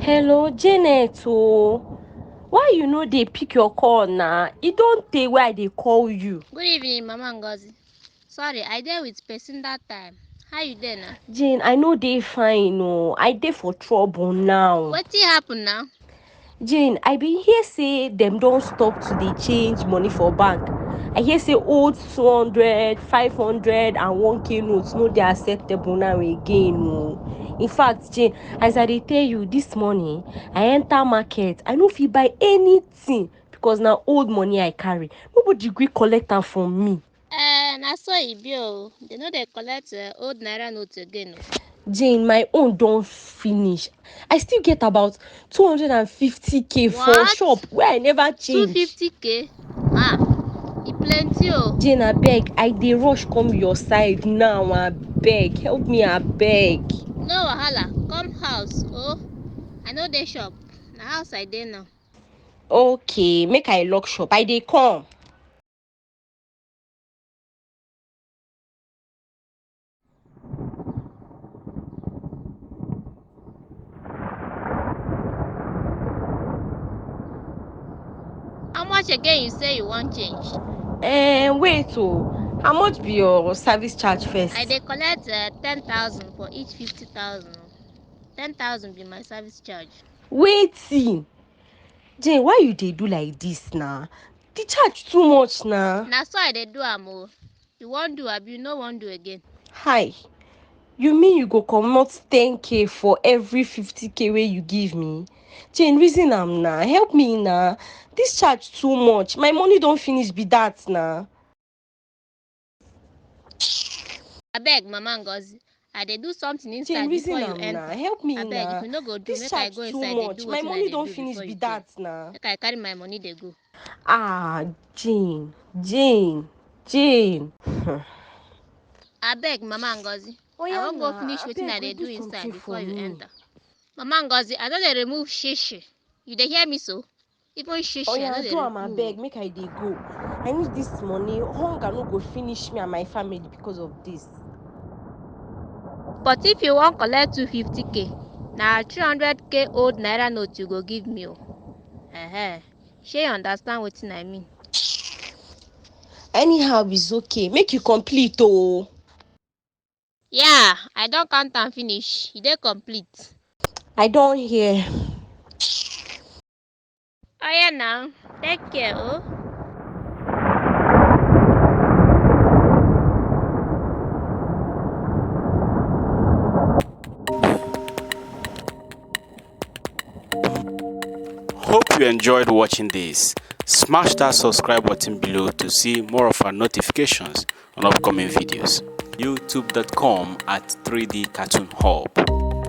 Hello, Janet. Oh, why you no dey pick your call na? E don tey wey I dey call you. Good evening, Mama Ngozi. Sorry, I dey with person that time. How you dey now? Jane, I no dey fine oo. I dey for trouble now. Wetin happen now? Jane, I bin hear say dem don stop to dey change money for bank. I hear say old 200, 500 and 1k notes no dey acceptable now again oo. In fact, Jane, as I dey tell you this morning, I enter market. I no fit buy anything because na old money I carry. Nobody gree collect am from me. Na so e be o. They no dey collect old Naira note again o. Jane, my own don finish. I still get about 250k for What? shop wey I never change. 250k? E plenty o. Jane, abeg, I dey rush come your side now. Abeg, help me abeg. No wahala, come house o. I no dey shop. Na house I dey now. Okay, make I lock shop. I dey come. How much again you say you wan change? Wait oh. How much be your service charge first? I dey collect 10,000 for each 50,000. 10,000 be my service charge. Wetin? Jane, why you dey do like this na? The charge too much na. Na so I dey do am o. You wan do abi you no wan do again? Hi. You mean you go comot 10k for every 50k wey you give me? Jane, reason am na. Help me na. This charge too much. My money don finish be that na. Abeg, Mama Ngozi, I dey do something inside Jane, before reason you am enter. na. Help me Abeg, na. if you no go do, This make I charge go too inside dey much. do My wetin I money dey don do finish before be you that came. na. Make I carry my money dey go. Jane. Abeg, Mama Ngozi, I wan go finish wetin I dey do inside before you enter. Mama Ngozi, I no dey remove shishi. You dey hear me so? Even shishi I no dey Do am remove. abeg, make I dey go. I need this money. Hunger no go finish me and my family because of this. But if you wan collect 250k, na 300k old Naira note you go give me o. Shey you understand wetin I mean? Anyhow is okay. Make you complete oh. Yeah, I don count am finish. E dey complete. I don hear. Oya now, take care o. Hope you enjoyed watching this. Smash that subscribe button below to see more of our notifications on upcoming videos. youtube.com/3D Cartoon Hub.